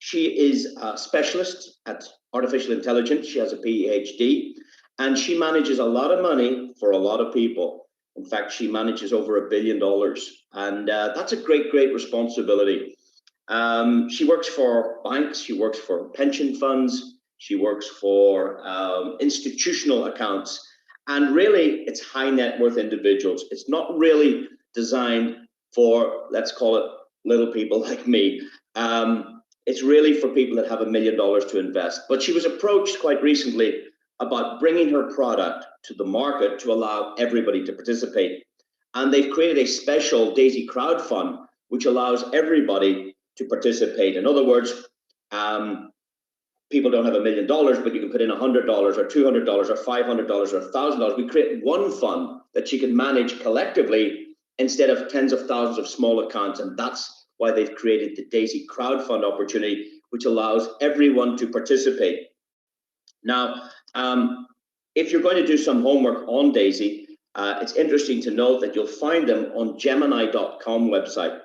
She is a specialist at artificial intelligence. She has a PhD, and she manages a lot of money for a lot of people. In fact, she manages over $1 billion, and that's a great, great responsibility. She works for banks, she works for pension funds, she works for institutional accounts, and really it's high net worth individuals. It's not really designed for, let's call it, little people like me. It's really for people that have $1 million to invest. But she was approached quite recently about bringing her product to the market to allow everybody to participate. And they've created a special Daisy crowd fund, which allows everybody to participate. In other words, people don't have $1 million, but you can put in $100 or $200 or $500 or $1,000. We create one fund that you can manage collectively instead of tens of thousands of small accounts. And that's why they've created the Daisy crowdfund opportunity, which allows everyone to participate. Now, if you're going to do some homework on Daisy, it's interesting to note that you'll find them on Gemini.com website.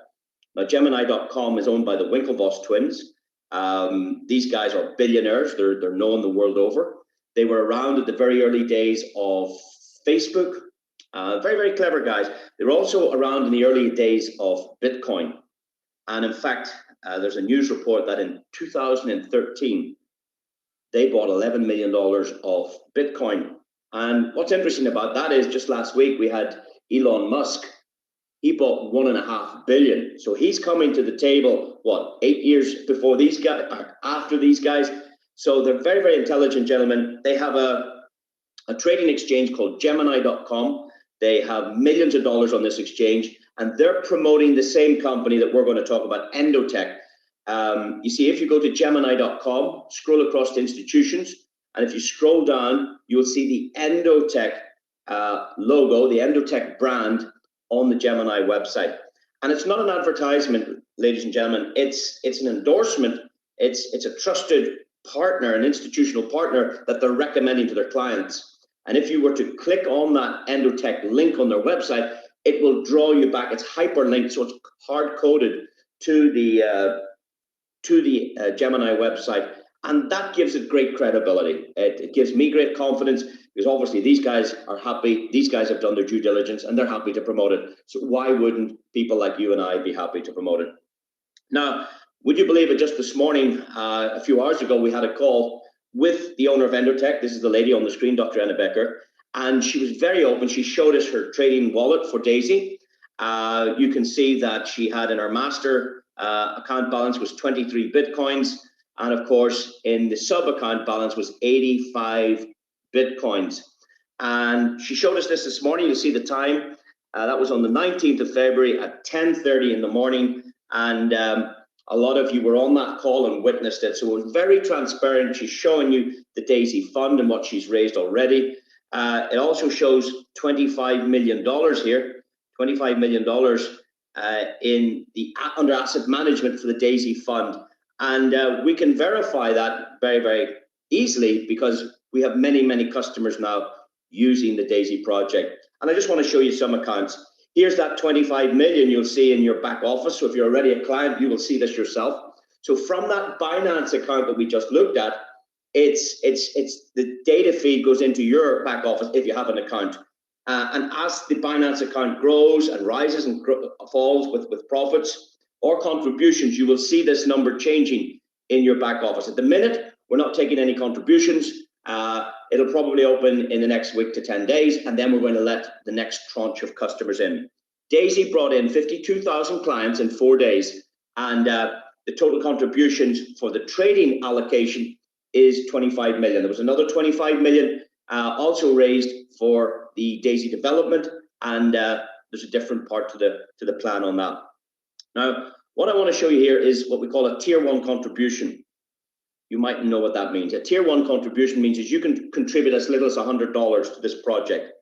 Now, Gemini.com is owned by the Winklevoss twins. These guys are billionaires. They're known the world over. They were around at the very early days of Facebook. Very, very clever guys. They were also around in the early days of Bitcoin. And in fact, there's a news report that in 2013, they bought $11 million of Bitcoin. And what's interesting about that is just last week, we had Elon Musk. He bought $1.5 billion. So he's coming to the table, what, 8 years before these guys, after these guys. So they're very, very intelligent gentlemen. They have a trading exchange called Gemini.com. They have millions of dollars on this exchange, and they're promoting the same company that we're going to talk about, Endotech. You see, if you go to Gemini.com, scroll across to institutions, and if you scroll down, you will see the Endotech logo, the Endotech brand on the Gemini website. And it's not an advertisement, ladies and gentlemen. It's an endorsement. It's a trusted partner, an institutional partner that they're recommending to their clients. And if you were to click on that Endotech link on their website, it will draw you back. It's hyperlinked, so it's hard-coded to the Gemini website. And that gives it great credibility. It gives me great confidence because obviously these guys are happy. These guys have done their due diligence and they're happy to promote it. So why wouldn't people like you and I be happy to promote it? Now, would you believe it, just this morning, a few hours ago, we had a call with the owner of Endotech. This is the lady on the screen, Dr. Anna Becker. And she was very open. She showed us her trading wallet for Daisy. You can see that she had in her master account balance was 23 Bitcoins. And of course, in the sub account balance was 85 Bitcoins. And she showed us this morning. You see the time. That was on the 19th of February at 10:30 in the morning. And a lot of you were on that call and witnessed it. So it was very transparent. She's showing you the Daisy fund and what she's raised already. It also shows $25 million here, $25 million in the under asset management for the Daisy fund. And we can verify that very, very easily because we have many, many customers now using the Daisy project. And I just want to show you some accounts. Here's that 25 million you'll see in your back office. So if you're already a client, you will see this yourself. So from that Binance account that we just looked at, it's the data feed goes into your back office if you have an account. And as the Binance account grows and rises and falls with profits or contributions, you will see this number changing in your back office. At the minute, we're not taking any contributions. It'll probably open in the next week to 10 days, and then we're going to let the next tranche of customers in. Daisy brought in 52,000 clients in 4 days, and the total contributions for the trading allocation is 25 million. There was another 25 million also raised for the Daisy development, and there's a different part to the plan on that. Now, what I want to show you here is what we call a tier 1 contribution. You might know what that means. A tier 1 contribution means is you can contribute as little as $100 to this project.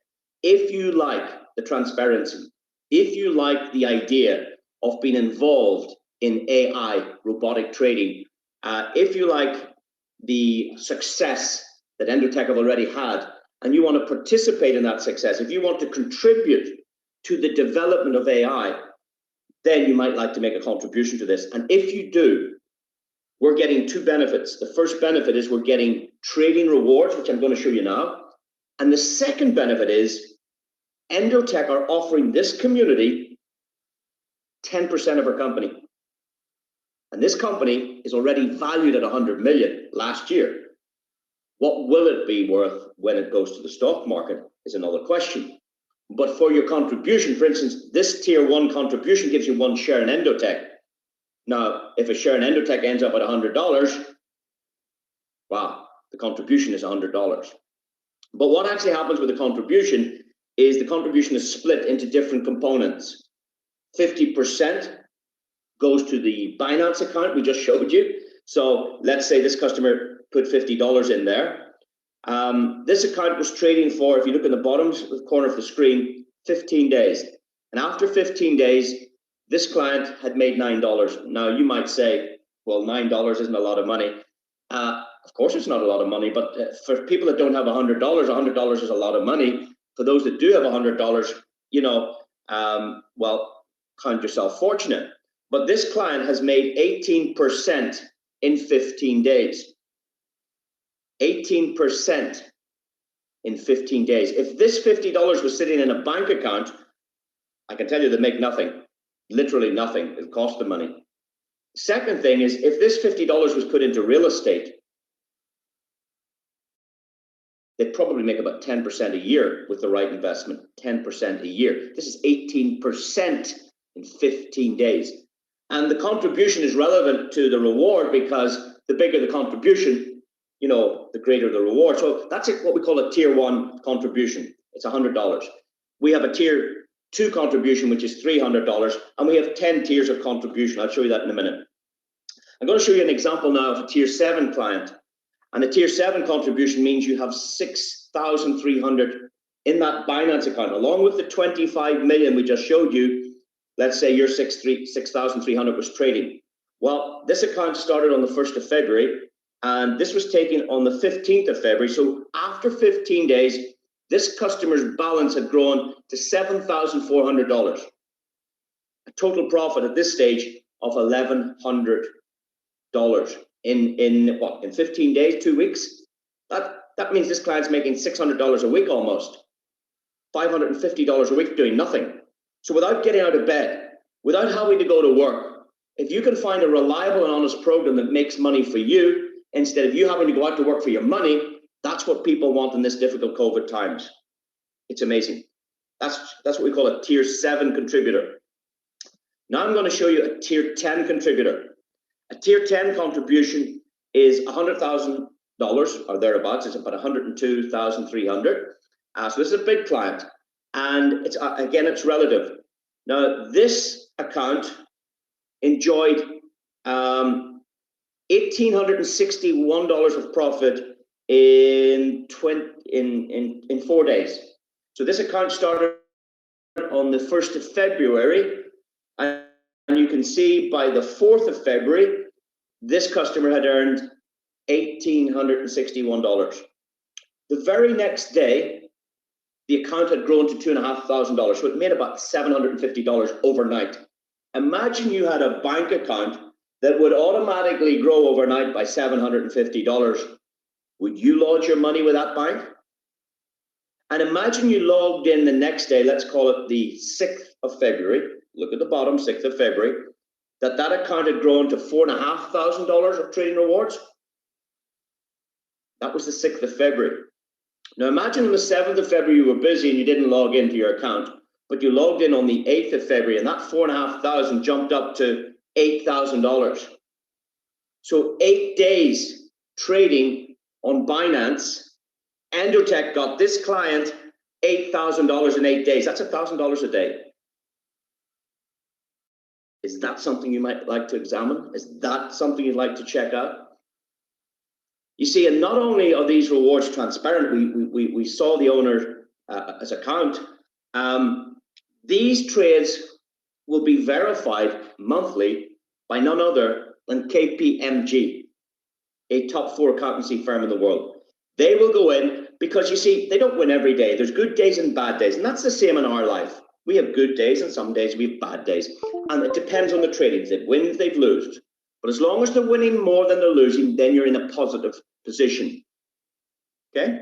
If you like the transparency, if you like the idea of being involved in AI, robotic trading, if you like the success that Endotech have already had, and you want to participate in that success, if you want to contribute to the development of AI, then you might like to make a contribution to this. And if you do, we're getting two benefits. The first benefit is we're getting trading rewards, which I'm going to show you now. And the second benefit is Endotech are offering this community 10% of our company. And this company is already valued at 100 million last year. What will it be worth when it goes to the stock market is another question. But for your contribution, for instance, this tier 1 contribution gives you 1 share in Endotech. Now, if a share in Endotech ends up at $100, wow, the contribution is $100. But what actually happens with the contribution is the contribution is split into different components. 50% goes to the Binance account we just showed you. So let's say this customer put $50 in there. This account was trading for, if you look in the bottom corner of the screen, 15 days. And after 15 days, this client had made $9. Now you might say, well, $9 isn't a lot of money. Of course it's not a lot of money, but for people that don't have $100, $100 is a lot of money. For those that do have $100, you know, well, count yourself fortunate. But this client has made 18% in 15 days. 18% in 15 days. If this $50 was sitting in a bank account, I can tell you they make nothing, literally nothing. It cost them money. Second thing is, if this $50 was put into real estate, they'd probably make about 10% a year with the right investment, 10% a year. This is 18% in 15 days. And the contribution is relevant to the reward because the bigger the contribution, you know, the greater the reward. So that's what we call a tier 1 contribution. It's $100. We have a tier 2 contribution, which is $300, and we have 10 tiers of contribution. I'll show you that in a minute. I'm going to show you an example now of a tier 7 client. And a tier 7 contribution means you have 6,300 in that Binance account, along with the 25 million we just showed you. Let's say your 6,300 was trading. Well, this account started on the 1st of February, and this was taken on the 15th of February. So after 15 days, this customer's balance had grown to $7,400. A total profit at this stage of $1,100 in what? In 15 days, 2 weeks? That means this client's making $600 a week almost. $550 a week doing nothing. So without getting out of bed, without having to go to work, if you can find a reliable and honest program that makes money for you, instead of you having to go out to work for your money, that's what people want in this difficult COVID times. It's amazing. That's what we call a tier 7 contributor. Now I'm going to show you a tier 10 contributor. A tier 10 contribution is $100,000 or thereabouts. It's about 102,300. So this is a big client. And it's again, it's relative. Now, this account enjoyed $1,861 of profit in 4 days. So this account started on the 1st of February, and you can see by the 4th of February, this customer had earned $1,861. The very next day, the account had grown to $2,500, so it made about $750 overnight. Imagine you had a bank account that would automatically grow overnight by $750. Would you lodge your money with that bank? And imagine you logged in the next day, let's call it the 6th of February. Look at the bottom, 6th of February, that account had grown to $4,500 of trading rewards. That was the 6th of February. Now imagine on the 7th of February you were busy and you didn't log into your account, but you logged in on the 8th of February and that $4,500 jumped up to $8,000. So 8 days trading on Binance, Endotech got this client $8,000 in 8 days. That's $1,000 a day. Is that something you might like to examine? Is that something you'd like to check out? You see, and not only are these rewards transparent, we saw the owner as account. These trades will be verified monthly by none other than KPMG, a top 4 accountancy firm in the world. They will go in because, you see, they don't win every day. There's good days and bad days, and that's the same in our life. We have good days and some days we have bad days, and it depends on the trading. They've wins, they've lose. But as long as they're winning more than they're losing, then you're in a positive position. Okay?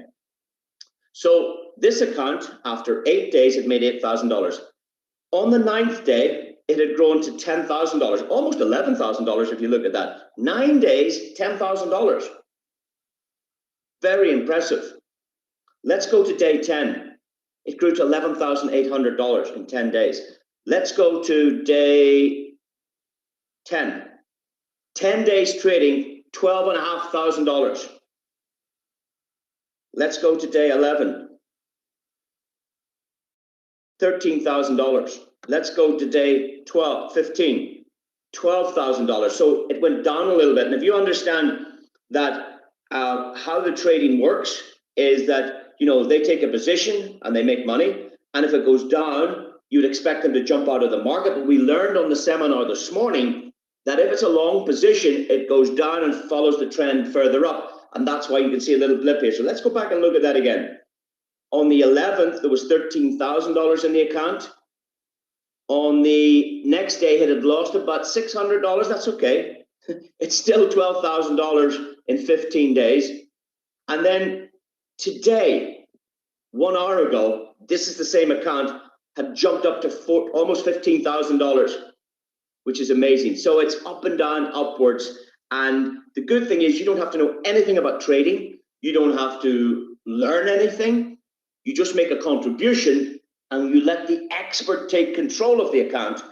So this account, after 8 days, it made $8,000. On the 9th day, it had grown to $10,000, almost $11,000 if you look at that. 9 days, $10,000. Very impressive. Let's go to day 10. It grew to $11,800 in 10 days. Let's go to day 10. 10 days trading, $12,500. Let's go to day 11. $13,000. Let's go to day 15. $12,000. So it went down a little bit. And if you understand that how the trading works is that, you know, they take a position and they make money. And if it goes down, you'd expect them to jump out of the market. But we learned on the seminar this morning that if it's a long position, it goes down and follows the trend further up. And that's why you can see a little blip here. So let's go back and look at that again. On the 11th, there was $13,000 in the account. On the next day, it had lost about $600. That's okay. It's still $12,000 in 15 days. And then today, 1 hour ago, this is the same account, had jumped up to almost $15,000, which is amazing. So it's up and down, upwards. And the good thing is you don't have to know anything about trading. You don't have to learn anything. You just make a contribution and you let the expert take control of the account,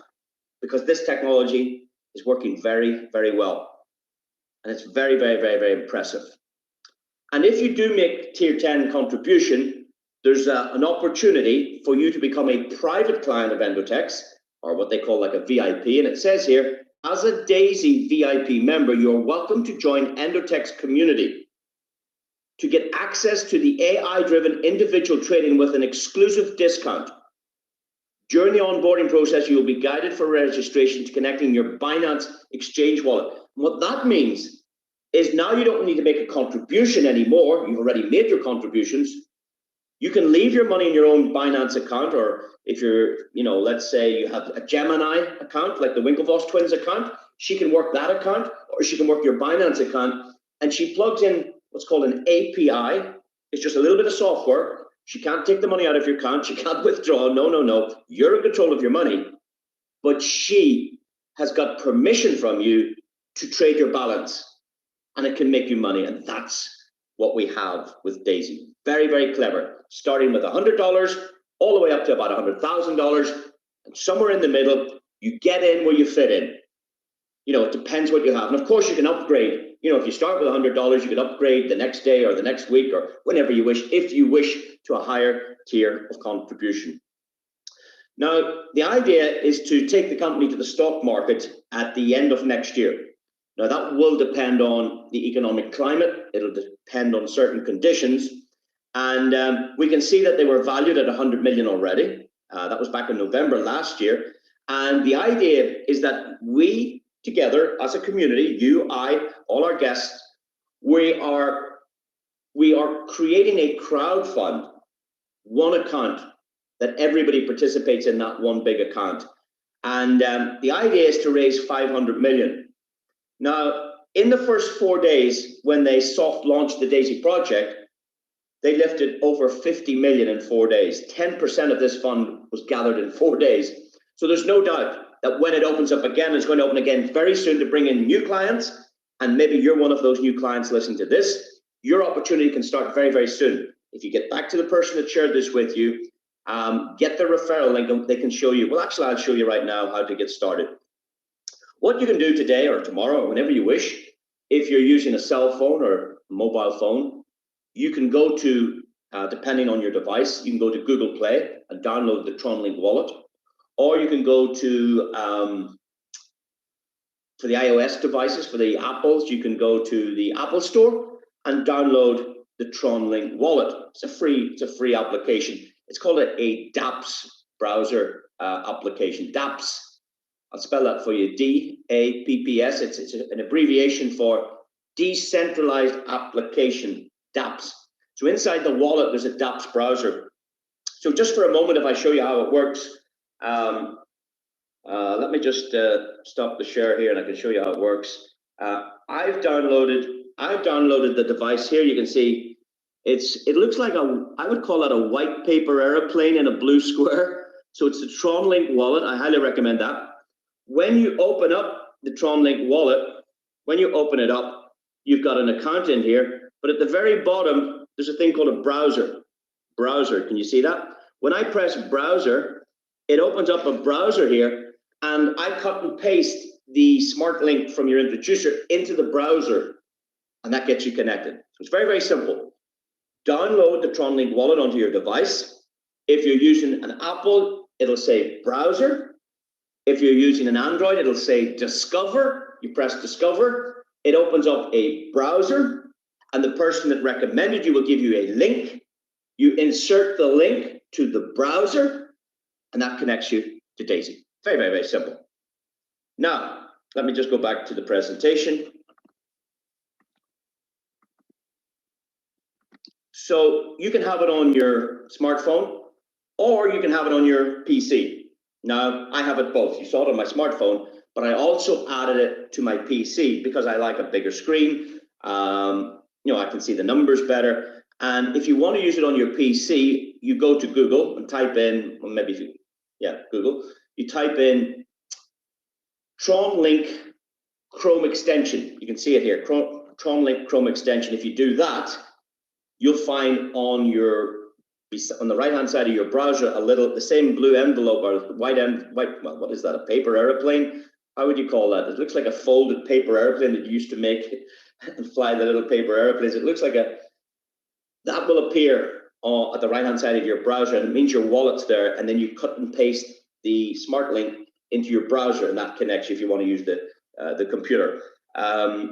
because this technology is working very, very well. And it's very, very, very, very impressive. And if you do make tier 10 contribution, there's an opportunity for you to become a private client of Endotex, or what they call like a VIP. And it says here, as a Daisy VIP member, you're welcome to join Endotex community to get access to the AI-driven individual trading with an exclusive discount. During the onboarding process, you will be guided for registration to connecting your Binance Exchange wallet. And what that means is now you don't need to make a contribution anymore. You've already made your contributions. You can leave your money in your own Binance account, or if you're, you know, let's say you have a Gemini account, like the Winklevoss twins account, she can work that account, or she can work your Binance account, and she plugs in what's called an API. It's just a little bit of software. She can't take the money out of your account. She can't withdraw. No, no, no. You're in control of your money, but she has got permission from you to trade your balance, and it can make you money. And that's what we have with Daisy. Very, very clever. Starting with $100 all the way up to about $100,000, and somewhere in the middle, you get in where you fit in. You know, it depends what you have. And of course, you can upgrade. You know, if you start with $100, you can upgrade the next day or the next week or whenever you wish, if you wish, to a higher tier of contribution. Now, the idea is to take the company to the stock market at the end of next year. Now, that will depend on the economic climate. It'll depend on certain conditions. And we can see that they were valued at 100 million already. That was back in November last year. And the idea is that we together as a community, you, I, all our guests, we are creating a crowd fund, one account that everybody participates in, that one big account. And the idea is to raise 500 million. Now, in the first 4 days, when they soft launched the Daisy project, they lifted over 50 million in 4 days. 10% of this fund was gathered in 4 days. So there's no doubt that when it opens up again, it's going to open again very soon to bring in new clients. And maybe you're one of those new clients listening to this. Your opportunity can start very, very soon. If you get back to the person that shared this with you, get the referral link and they can show you. Well, actually, I'll show you right now how to get started. What you can do today or tomorrow, or whenever you wish, if you're using a cell phone or a mobile phone, you can go to, depending on your device, you can go to Google Play and download the TronLink wallet. Or you can go to, for the iOS devices, for the Apples, you can go to the Apple Store and download the TronLink wallet. It's a free application. It's called a dApps browser application. dApps. I'll spell that for you. D-A-P-P-S. It's an abbreviation for decentralized application. dApps. So inside the wallet, there's a dApps browser. So just for a moment, if I show you how it works. Let me just stop the share here and I can show you how it works. I've downloaded the device here. You can see it looks like I would call it a white paper airplane in a blue square. So it's the TronLink wallet. I highly recommend that. When you open up the TronLink wallet, when you open it up, you've got an account in here, but at the very bottom, there's a thing called a browser. Browser, can you see that? When I press browser, it opens up a browser here, and I cut and paste the smart link from your introducer into the browser, and that gets you connected. So it's very, very simple. Download the TronLink wallet onto your device. If you're using an Apple, it'll say browser. If you're using an Android, it'll say discover. You press discover. It opens up a browser, and the person that recommended you will give you a link. You insert the link to the browser, and that connects you to Daisy. Very, very, very simple. Now, let me just go back to the presentation. So you can have it on your smartphone, or you can have it on your PC. Now, I have it both. You saw it on my smartphone, but I also added it to my PC because I like a bigger screen. I can see the numbers better. And if you want to use it on your PC, you go to Google and type in, or maybe if you, Google, you type in TronLink Chrome extension. You can see it here, TronLink Chrome extension. If you do that, you'll find on the right-hand side of your browser the same blue envelope or what is that, a paper airplane? How would you call that? It looks like a folded paper airplane that you used to make and fly the little paper airplanes. It looks like that will appear at the right-hand side of your browser, and it means your wallet's there, and then you cut and paste the smart link into your browser, and that connects you if you want to use the computer.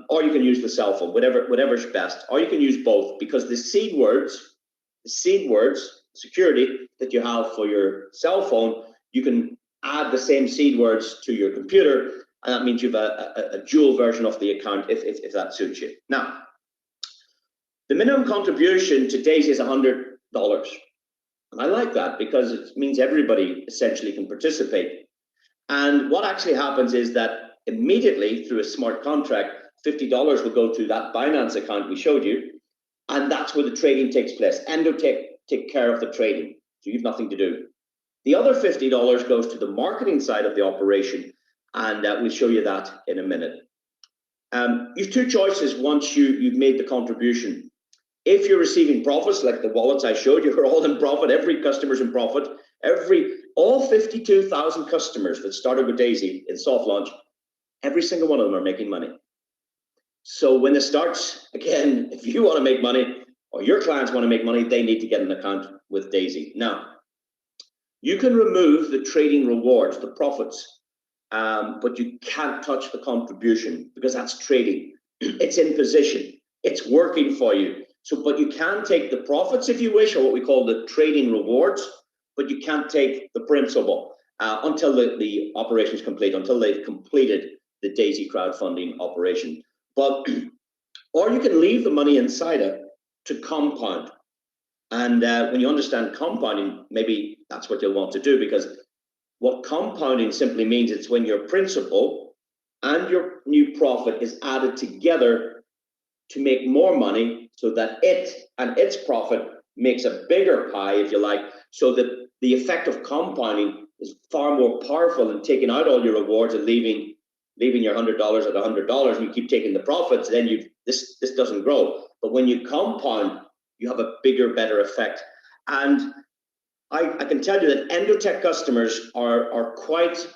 Or you can use the cell phone, whatever's best. Or you can use both, because the seed words security that you have for your cell phone, you can add the same seed words to your computer, and that means you have a dual version of the account if that suits you. Now, the minimum contribution to Daisy is $100. And I like that because it means everybody essentially can participate. And what actually happens is that immediately through a smart contract, $50 will go to that Binance account we showed you. And that's where the trading takes place. Endotech take care of the trading. So you have nothing to do. The other $50 goes to the marketing side of the operation. And we'll show you that in a minute. You have two choices once you've made the contribution. If you're receiving profits, like the wallets I showed you, are all in profit. Every customer's in profit. All 52,000 customers that started with Daisy in soft launch, every single one of them are making money. So when it starts, again, if you want to make money or your clients want to make money, they need to get an account with Daisy. Now, you can remove the trading rewards, the profits, but you can't touch the contribution because that's trading. It's in position. It's working for you. So, but you can take the profits if you wish, or what we call the trading rewards, but you can't take the principal until the operation is complete, until they've completed the Daisy crowdfunding operation. But, or you can leave the money inside it to compound. And when you understand compounding, maybe that's what you'll want to do, because what compounding simply means, it's when your principal and your new profit is added together to make more money, so that it and its profit makes a bigger pie, if you like, so that the effect of compounding is far more powerful than taking out all your rewards and leaving your $100 at $100, and you keep taking the profits. Then this doesn't grow. But when you compound, you have a bigger, better effect. And I can tell you that Endotech customers are quite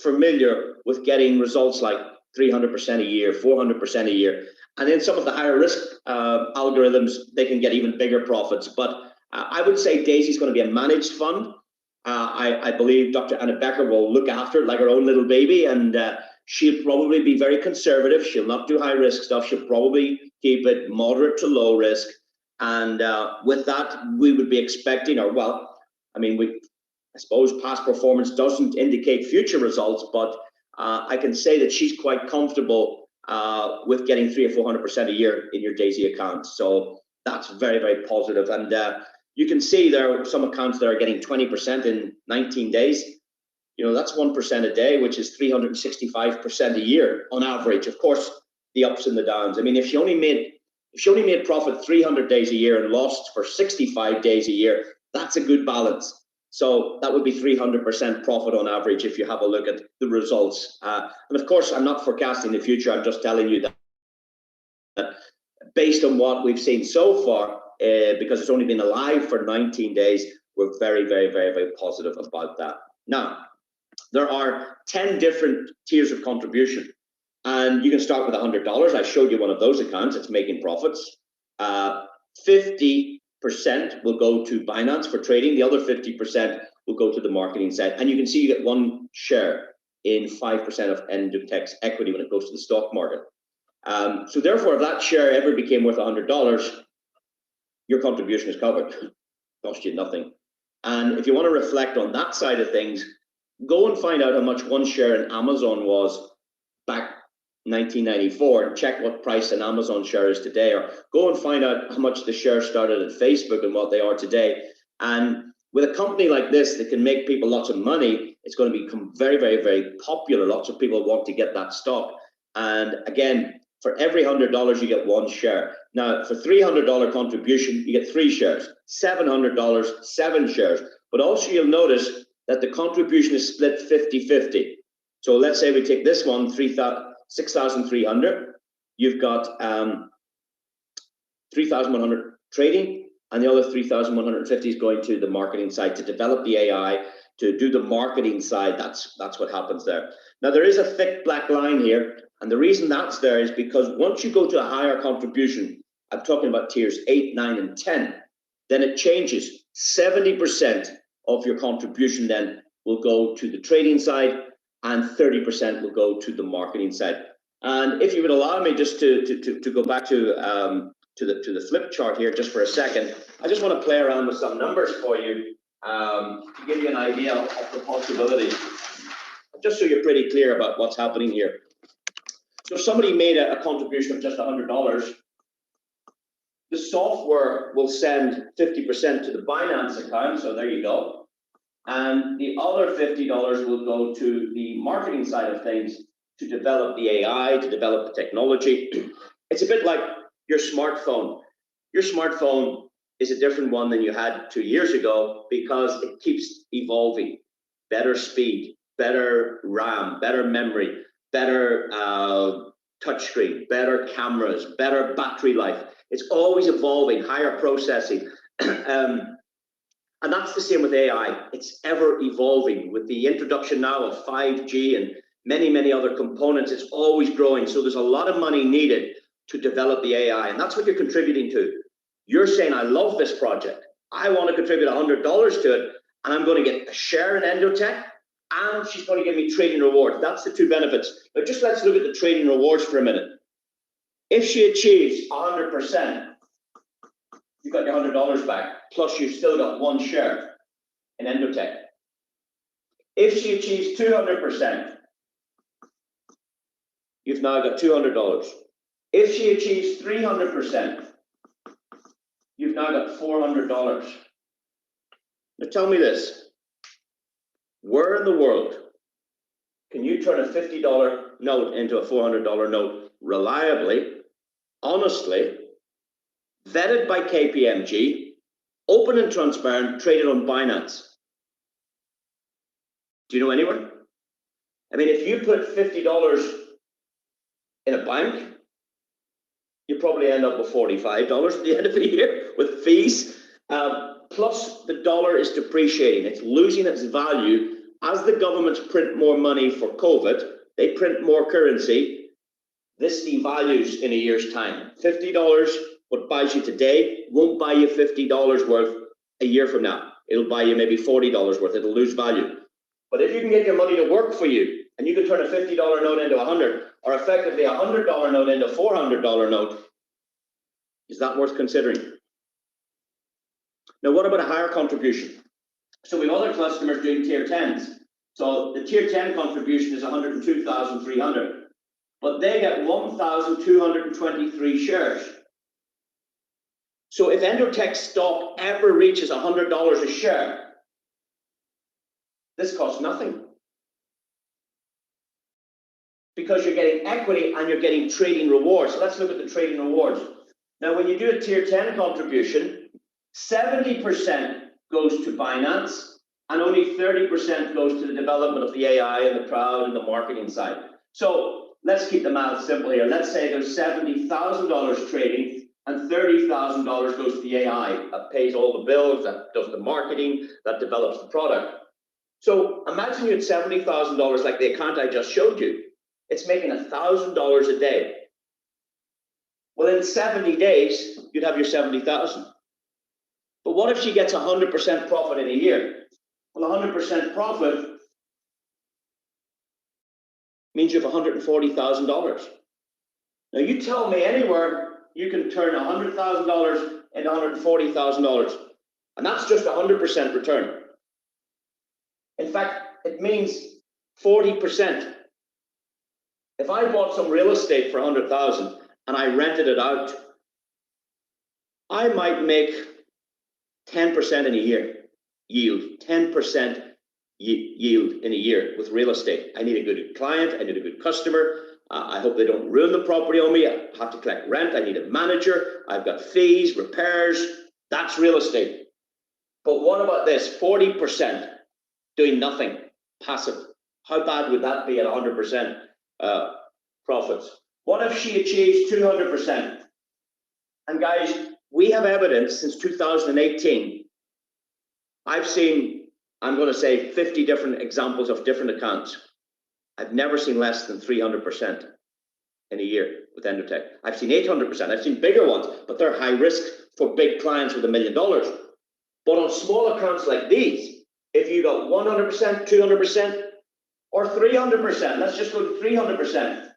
familiar with getting results like 300% a year, 400% a year. And in some of the higher risk algorithms, they can get even bigger profits. But I would say Daisy is going to be a managed fund. I believe Dr. Anna Becker will look after it like her own little baby, and she'll probably be very conservative. She'll not do high risk stuff. She'll probably keep it moderate to low risk. And with that, we would be expecting, I suppose past performance doesn't indicate future results, but I can say that she's quite comfortable with getting 300 or 400% a year in your Daisy account. So that's very, very positive. And you can see there are some accounts that are getting 20% in 19 days. that's 1% a day, which is 365% a year on average. Of course, the ups and the downs. I mean, if she only made profit 300 days a year and lost for 65 days a year, that's a good balance. So that would be 300% profit on average if you have a look at the results. And of course, I'm not forecasting the future. I'm just telling you that based on what we've seen so far, because it's only been alive for 19 days, we're very, very, very, very positive about that. Now, there are 10 different tiers of contribution. And you can start with $100. I showed you one of those accounts. It's making profits. 50% will go to Binance for trading. The other 50% will go to the marketing side. And you can see you get 1 share in 5% of Endotech's equity when it goes to the stock market. So therefore, if that share ever became worth $100, your contribution is covered. Cost you nothing. And if you want to reflect on that side of things, go and find out how much 1 share in Amazon was back 1994 and check what price an Amazon share is today, or go and find out how much the share started at Facebook and what they are today. And with a company like this that can make people lots of money, it's going to become very, very, very popular. Lots of people want to get that stock. And again, for every $100, you get 1 share. Now, for $300 contribution, you get 3 shares. $700, 7 shares. But also you'll notice that the contribution is split 50-50. So let's say we take this one, 6,300. You've got 3,100 trading, and the other 3,150 is going to the marketing side to develop the AI, to do the marketing side. That's what happens there. Now, there is a thick black line here, and the reason that's there is because once you go to a higher contribution, I'm talking about tiers 8, 9, and 10, then it changes. 70% of your contribution then will go to the trading side, and 30% will go to the marketing side. And if you would allow me just to go back to the flip chart here just for a second, I just want to play around with some numbers for you to give you an idea of the possibilities, just so you're pretty clear about what's happening here. So if somebody made a contribution of just $100, the software will send 50% to the Binance account, so there you go. And the other $50 will go to the marketing side of things to develop the AI, to develop the technology. It's a bit like your smartphone. Your smartphone is a different one than you had 2 years ago because it keeps evolving. Better speed, better RAM, better memory, better touchscreen, better cameras, better battery life. It's always evolving, higher processing. And that's the same with AI. It's ever evolving. With the introduction now of 5G and many, many other components, it's always growing. So there's a lot of money needed to develop the AI. And that's what you're contributing to. You're saying, I love this project. I want to contribute $100 to it. And I'm going to get a share in Endotech. And she's going to give me trading rewards. That's the 2 benefits. But just let's look at the trading rewards for a minute. If she achieves 100%, you've got your $100 back, plus you've still got 1 share in Endotech. If she achieves 200%, you've now got $200. If she achieves 300%, you've now got $400. Now tell me this, where in the world can you turn a $50 note into a $400 note reliably, honestly, vetted by KPMG, open and transparent, traded on Binance? Do you know anywhere? I mean, if you put $50 in a bank, you probably end up with $45 at the end of the year with fees. Plus, the dollar is depreciating. It's losing its value. As the governments print more money for COVID, they print more currency. This devalues in a year's time. $50, what buys you today, won't buy you $50 worth a year from now. It'll buy you maybe $40 worth. It'll lose value. But if you can get your money to work for you, and you can turn a $50 note into 100, or effectively a $100 note into a $400 note, is that worth considering? Now, what about a higher contribution? So we have other customers doing tier 10s. So the tier 10 contribution is 102,300, but they get 1,223 shares. So if Endotech stock ever reaches $100 a share, this costs nothing. because you're getting equity and you're getting trading rewards. So let's look at the trading rewards. Now, when you do a tier 10 contribution, 70% goes to Binance and only 30% goes to the development of the AI and the crowd and the marketing side. So let's keep the math simple here. Let's say there's $70,000 trading and $30,000 goes to the AI that pays all the bills, that does the marketing, that develops the product. So imagine you had $70,000 like the account I just showed you. It's making $1,000 a day. Well, in 70 days, you'd have your 70,000. But what if she gets 100% profit in a year? Well, 100% profit means you have $140,000. Now, you tell me anywhere you can turn $100,000 into $140,000, and that's just 100% return. In fact, it means 40%. If I bought some real estate for 100,000 and I rented it out, I might make 10% in a year yield, 10% yield in a year with real estate. I need a good client, I need a good customer. I hope they don't ruin the property on me. I have to collect rent, I need a manager, I've got fees, repairs. That's real estate. But what about this, 40% doing nothing, passive? How bad would that be at 100% profits? What if she achieves 200%? And guys, we have evidence since 2018. I've seen, I'm going to say 50 different examples of different accounts. I've never seen less than 300% in a year with Endotech. I've seen 800%. I've seen bigger ones, but they're high risk for big clients with $1 million. But on small accounts like these, if you got 100%, 200%, or 300%, let's just go to 300%.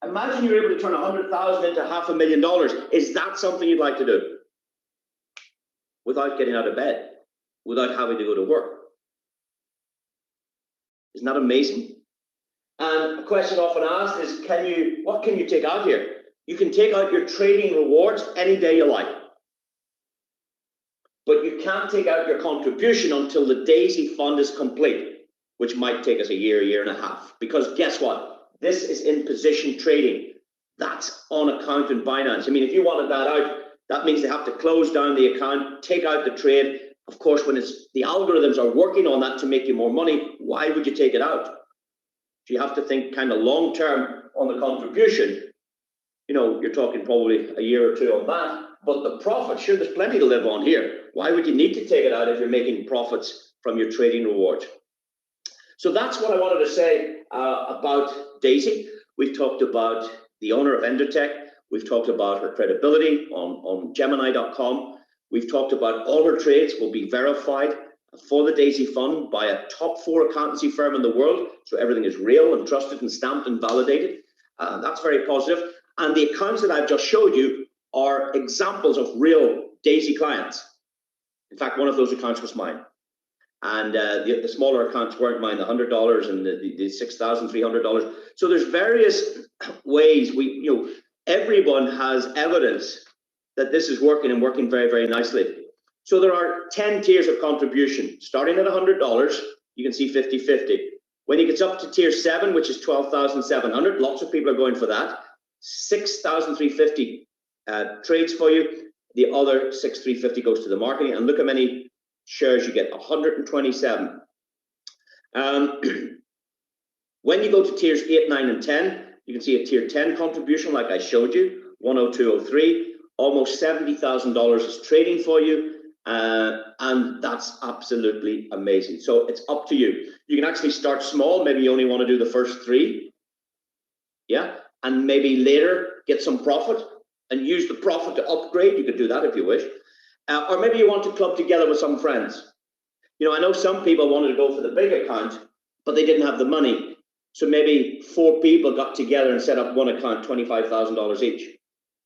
Imagine you're able to turn 100,000 into $500,000. Is that something you'd like to do? Without getting out of bed, without having to go to work. Isn't that amazing? And a question often asked is, what can you take out here? You can take out your trading rewards any day you like. But you can't take out your contribution until the Daisy fund is complete, which might take us a year and a half. Because guess what? This is in position trading. That's on account in Binance. I mean, if you wanted that out, that means they have to close down the account, take out the trade. Of course, when the algorithms are working on that to make you more money, why would you take it out? So you have to think kind of long term on the contribution. You know, you're talking probably a year or two on that. But the profit, sure, there's plenty to live on here. Why would you need to take it out if you're making profits from your trading rewards? So that's what I wanted to say about Daisy. We've talked about the owner of Endotech. We've talked about her credibility on Gemini.com. We've talked about all her trades will be verified for the Daisy Fund by a top 4 accountancy firm in the world. So everything is real and trusted and stamped and validated. That's very positive. And the accounts that I've just showed you are examples of real Daisy clients. In fact, one of those accounts was mine. And the smaller accounts weren't mine, the $100 and the $6,300. So there's various ways everyone has evidence that this is working and working very, very nicely. So there are 10 tiers of contribution. Starting at $100, you can see 50-50. When it gets up to tier 7, which is $12,700, lots of people are going for that. $6,350 trades for you. The other $6,350 goes to the marketing. And look how many shares you get, 127. When you go to tiers 8, 9, and 10, you can see a tier 10 contribution like I showed you, 10203. Almost $70,000 is trading for you, and that's absolutely amazing. So it's up to you. You can actually start small. Maybe you only want to do the first 3, yeah, and maybe later get some profit and use the profit to upgrade. You could do that if you wish. Or maybe you want to club together with some friends. You know, I know some people wanted to go for the big account, but they didn't have the money. So maybe 4 people got together and set up one account, $25,000 each.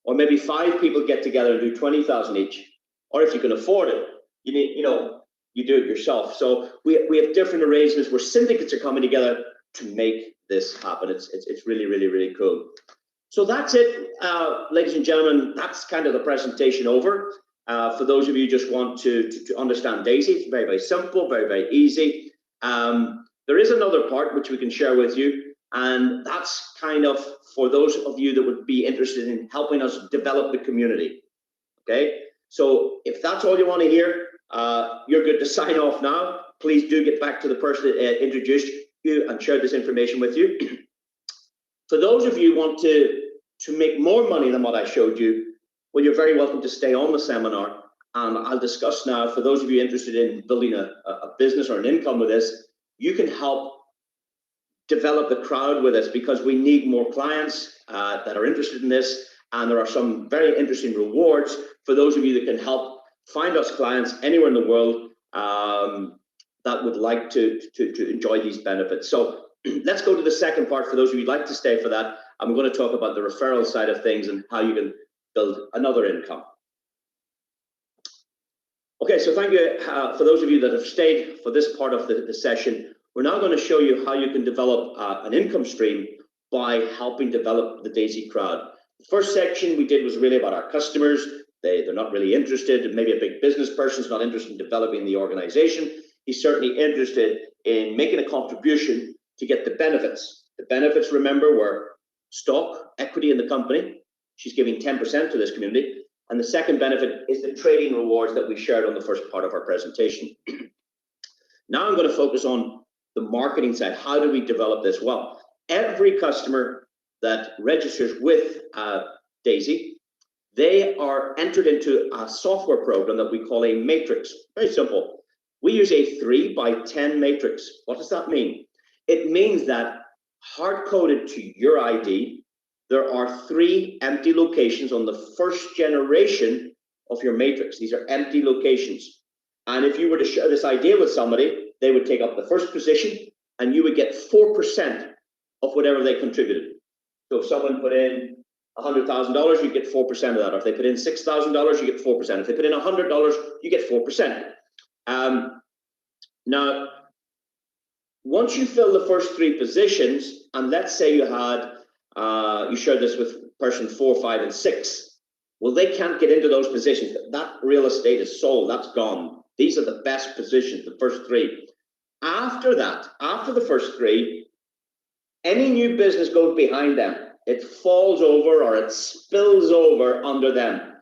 Or maybe 5 people get together and do 20,000 each. Or if you can afford it, you do it yourself. So we have different arrangements where syndicates are coming together to make this happen. It's really, really, really cool. So that's it, ladies and gentlemen. That's kind of the presentation over. For those of you who just want to understand Daisy, it's very, very simple, very, very easy. There is another part which we can share with you. And that's kind of for those of you that would be interested in helping us develop the community. Okay, so if that's all you want to hear, you're good to sign off now. Please do get back to the person that introduced you and shared this information with you. For those of you who want to make more money than what I showed you, well, you're very welcome to stay on the seminar. I'll discuss now, for those of you interested in building a business or an income with this, you can help develop the crowd with us, because we need more clients that are interested in this, and there are some very interesting rewards for those of you that can help find us clients anywhere in the world that would like to enjoy these benefits. So let's go to the second part. For those of you who'd like to stay for that, I'm going to talk about the referral side of things and how you can build another income. Okay, so thank you for those of you that have stayed for this part of the session. We're now going to show you how you can develop an income stream by helping develop the Daisy crowd. The first section we did was really about our customers. They're not really interested. Maybe a big business person's not interested in developing the organization. He's certainly interested in making a contribution to get the benefits. The benefits, remember, were stock, equity in the company. She's giving 10% to this community. And the second benefit is the trading rewards that we shared on the first part of our presentation. Now I'm going to focus on the marketing side. How do we develop this? Well, every customer that registers with Daisy, they are entered into a software program that we call a matrix. Very simple. We use a 3x10 matrix. What does that mean? It means that hard-coded to your ID, there are 3 empty locations on the first generation of your matrix. These are empty locations. And if you were to share this idea with somebody, they would take up the first position and you would get 4% of whatever they contributed. So if someone put in $100,000, you get 4% of that. Or if they put in $6,000, you get 4%. If they put in $100, you get 4%. Now, once you fill the first 3 positions, and let's say you had, you shared this with person 4, 5, and 6, well, they can't get into those positions. That real estate is sold, that's gone. These are the best positions, the first 3. After that, after the first 3, any new business goes behind them. It falls over or it spills over under them.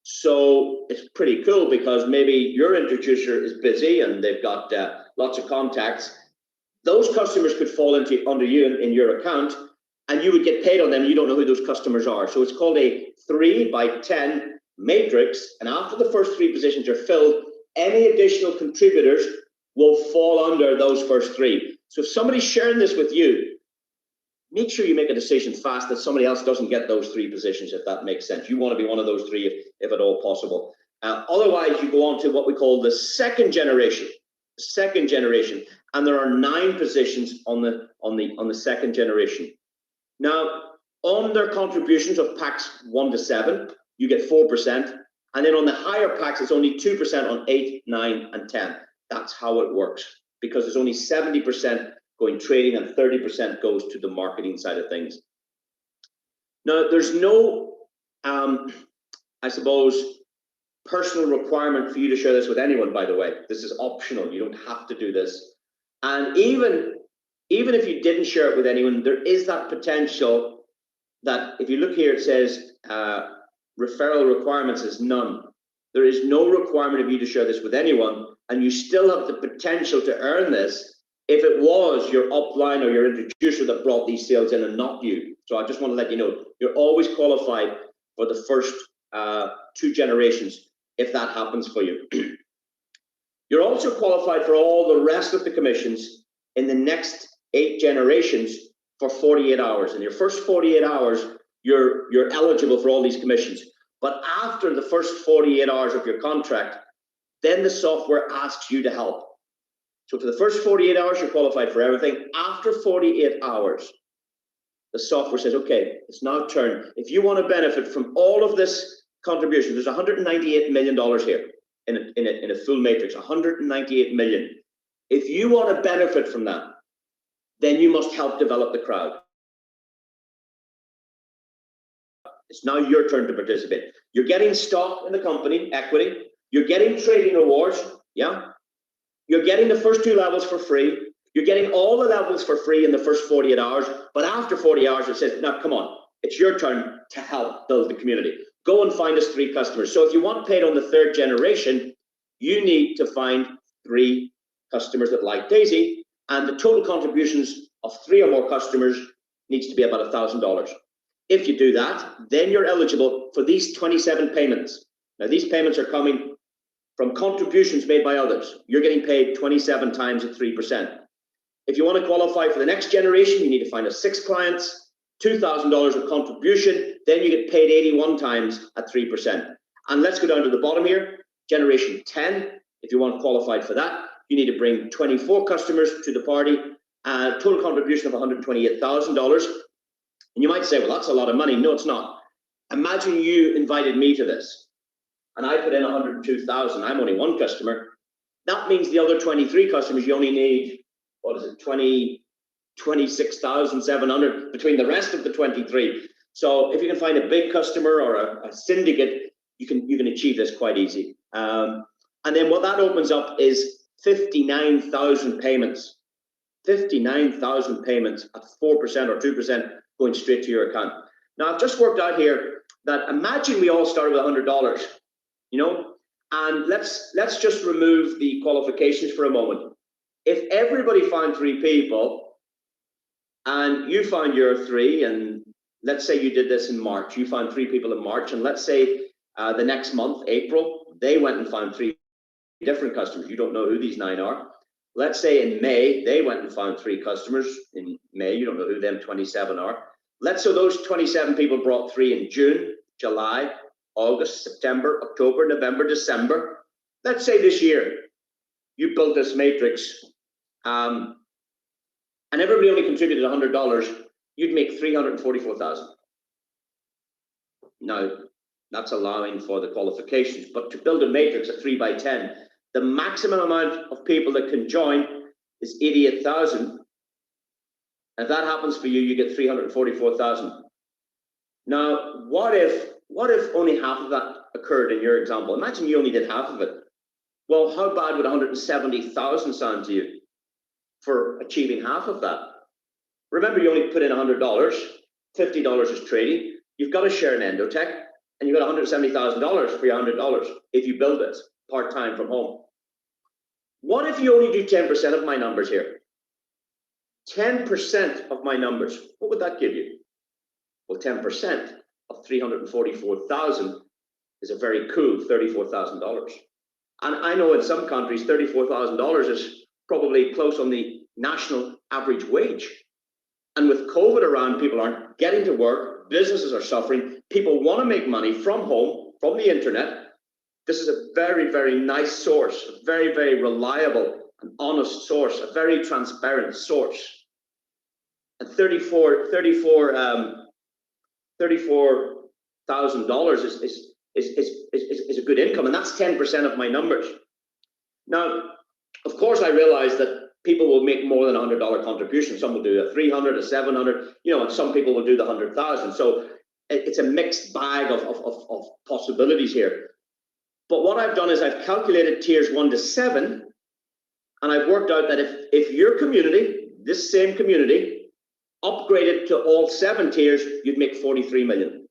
So it's pretty cool, because maybe your introducer is busy and they've got lots of contacts. Those customers could fall under you in your account, and you would get paid on them. You don't know who those customers are. So it's called a 3x10 matrix. And after the first 3 positions are filled, any additional contributors will fall under those first 3. So if somebody's sharing this with you, make sure you make a decision fast that somebody else doesn't get those 3 positions, if that makes sense. You want to be one of those 3 if at all possible. Otherwise, you go on to what we call the second generation. And there are 9 positions on the second generation. Now, on their contributions of packs 1 to 7, you get 4%. And then on the higher packs, it's only 2% on 8, 9, and 10. That's how it works, because there's only 70% going trading and 30% goes to the marketing side of things. Now, there's no, I suppose, personal requirement for you to share this with anyone, by the way. This is optional. You don't have to do this. And even if you didn't share it with anyone, there is that potential that if you look here, it says referral requirements is none. There is no requirement of you to share this with anyone, and you still have the potential to earn this if it was your upline or your introducer that brought these sales in and not you. So I just want to let you know, you're always qualified for the first 2 generations if that happens for you. You're also qualified for all the rest of the commissions in the next 8 generations for 48 hours. In your first 48 hours, you're eligible for all these commissions. But after the first 48 hours of your contract, then the software asks you to help. So for the first 48 hours, you're qualified for everything. After 48 hours, the software says, okay, it's now turn. If you want to benefit from all of this contribution, there's $198 million here in a full matrix, 198 million. If you want to benefit from that, then you must help develop the crowd. It's now your turn to participate. You're getting stock in the company, equity. You're getting trading rewards, yeah. You're getting the first 2 levels for free. You're getting all the levels for free in the first 48 hours, but after 40 hours, it says, now come on, it's your turn to help build the community. Go and find us 3 customers. So if you want paid on the 3rd generation, you need to find 3 customers that like Daisy, and the total contributions of 3 or more customers needs to be about $1,000. If you do that, then you're eligible for these 27 payments. Now, these payments are coming from contributions made by others. You're getting paid 27 times at 3%. If you want to qualify for the next generation, you need to find us 6 clients, $2,000 of contribution, then you get paid 81 times at 3%. And let's go down to the bottom here, generation 10. If you want qualified for that, you need to bring 24 customers to the party, total contribution of $128,000. And you might say, well, that's a lot of money. No, it's not. Imagine you invited me to this and I put in 102,000. I'm only 1 customer. That means the other 23 customers, you only need, what is it, 26,700 between the rest of the 23. So if you can find a big customer or a syndicate, you can achieve this quite easy. And then what that opens up is 59,000 payments. 59,000 payments at 4% or 2% going straight to your account. Now, I've just worked out here that imagine we all started with $100, and let's just remove the qualifications for a moment. If everybody found 3 people and you found your 3, and let's say you did this in March, you found 3 people in March, and let's say the next month, April, they went and found 3 different customers. You don't know who these 9 are. Let's say in May, they went and found 3 customers. In May, you don't know who them 27 are. Let's say those 27 people brought 3 in June, July, August, September, October, November, December. Let's say this year, you built this matrix, and everybody only contributed $100, you'd make $344,000. Now, that's allowing for the qualifications, but to build a matrix at 3 by 10, the maximum amount of people that can join is 88,000. If that happens for you, you get 344,000. Now, what if only half of that occurred in your example? Imagine you only did half of it. Well, how bad would 170,000 sound to you for achieving half of that? Remember, you only put in $100, $50 is trading. You've got to share an Endotech, and you've got $170,000 for your $100 if you build it part-time from home. What if you only do 10% of my numbers here? 10% of my numbers, what would that give you? Well, 10% of 344,000 is a very cool $34,000. And I know in some countries, $34,000 is probably close on the national average wage. And with COVID around, people aren't getting to work, businesses are suffering, people want to make money from home, from the internet. This is a very, very nice source, a very, very reliable and honest source, a very transparent source. And $34,000 is a good income, and that's 10% of my numbers. Now, of course, I realize that people will make more than $100 contribution. Some will do a 300, a 700, and some people will do the 100,000. So it's a mixed bag of possibilities here. But what I've done is I've calculated tiers 1 to 7, and I've worked out that if your community, this same community, upgraded to all 7 tiers, you'd make 43 million.